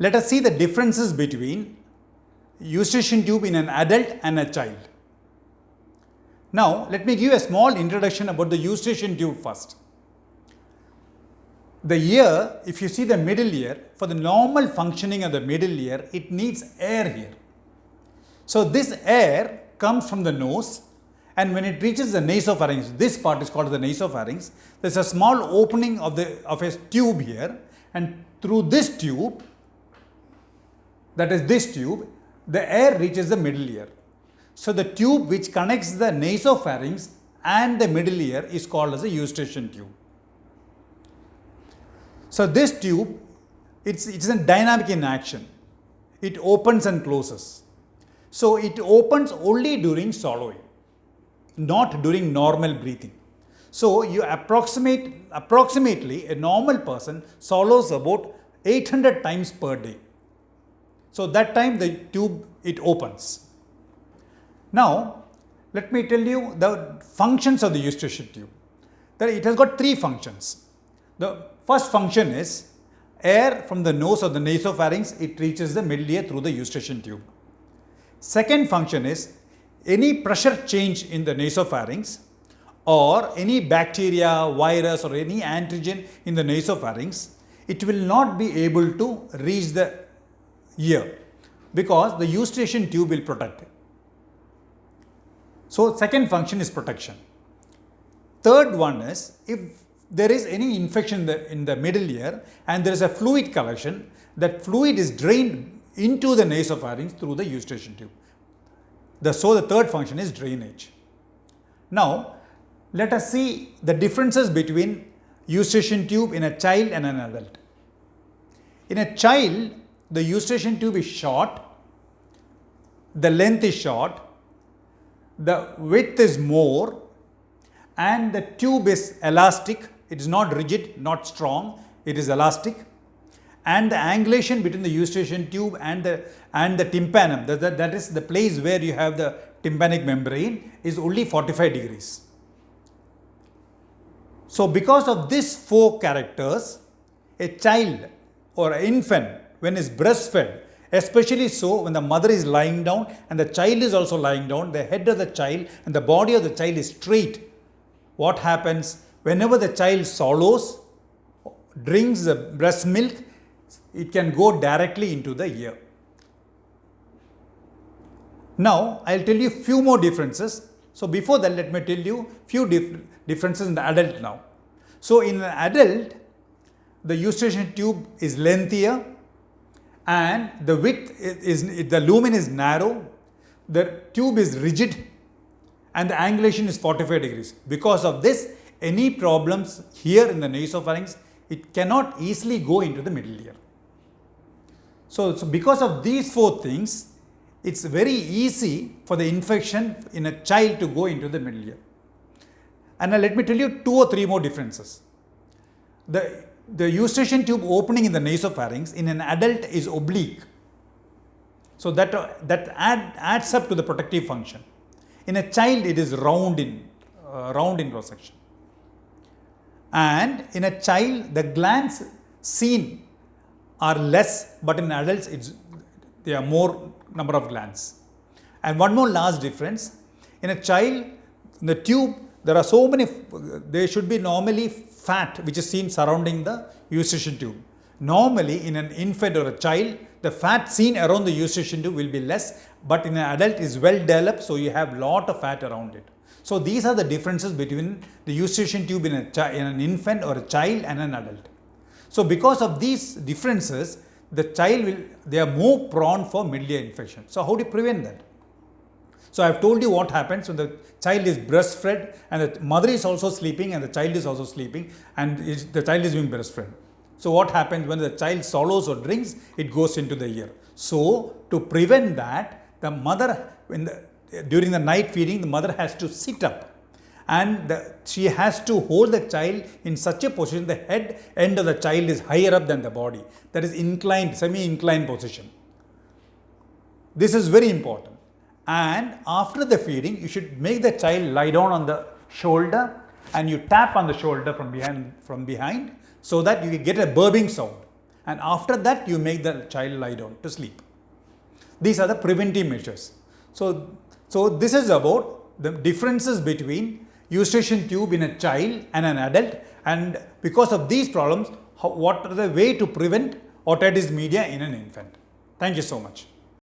Let us see the differences between eustachian tube in an adult and a child. Now, let me give you a small introduction about the eustachian tube first. The ear, if you see the middle ear, for the normal functioning of the middle ear, it needs air here. So, this air comes from the nose, and when it reaches the nasopharynx, this part is called the nasopharynx, there is a small opening of a tube here, and through this tube, that is this tube, the air reaches the middle ear. So, the tube which connects the nasopharynx and the middle ear is called as a eustachian tube. So, this tube, it's a dynamic in action. It opens and closes. So, it opens only during swallowing, not during normal breathing. So, you approximately a normal person swallows about 800 times per day. So, that time the tube, it opens. Now, let me tell you the functions of the eustachian tube. It has got three functions. The first function is air from the nose or the nasopharynx, it reaches the middle ear through the eustachian tube. Second function is any pressure change in the nasopharynx or any bacteria, virus or any antigen in the nasopharynx, it will not be able to reach the ear because the eustachian tube will protect it. So, second function is protection. Third one is if there is any infection in the middle ear and there is a fluid collection, that fluid is drained into the nasopharynx through the eustachian tube. So, the third function is drainage. Now, let us see the differences between eustachian tube in a child and an adult. In a child, the eustachian tube is short, the length is short, the width is more, and the tube is elastic. It is not rigid, not strong, it is elastic, and the angulation between the eustachian tube and the tympanum, that is the place where you have the tympanic membrane, is only 45 degrees. So, because of these four characters, a child or an infant when is breastfed, especially so when the mother is lying down and the child is also lying down, the head of the child and the body of the child is straight. What happens? Whenever the child swallows, drinks the breast milk, it can go directly into the ear. Now, I will tell you few more differences. So, before that, let me tell you few differences in the adult now. So, in an adult, the eustachian tube is lengthier and the width the lumen is narrow, the tube is rigid and the angulation is 45 degrees. Because of this, any problems here in the nasopharynx, it cannot easily go into the middle ear. So because of these four things, it's very easy for the infection in a child to go into the middle ear. And now let me tell you two or three more differences. The eustachian tube opening in the nasopharynx in an adult is oblique. So that adds up to the protective function. In a child, it is round in cross section. And in a child, the glands seen are less, but in adults, there are more number of glands. And one more last difference, in a child, in the tube, there are so many, there should be normally fat which is seen surrounding the eustachian tube. Normally, in an infant or a child, the fat seen around the eustachian tube will be less, but in an adult is well developed, so you have lot of fat around it. So, these are the differences between the eustachian tube in an infant or a child and an adult. So, because of these differences, the child they are more prone for middle ear infection. So, how do you prevent that? So, I have told you what happens when the child is breastfed and the mother is also sleeping and the child is also sleeping and the child is being breastfed. So, what happens when the child swallows or drinks, it goes into the ear. So, to prevent that, the mother, during the night feeding, the mother has to sit up and she has to hold the child in such a position, the head end of the child is higher up than the body. That is inclined, semi-inclined position. This is very important. And after the feeding, you should make the child lie down on the shoulder and you tap on the shoulder from behind so that you get a burping sound. and after that you make the child lie down to sleep. These are the preventive measures. So this is about the differences between eustachian tube in a child and an adult, and because of these problems, what are the way to prevent otitis media in an infant. Thank you so much.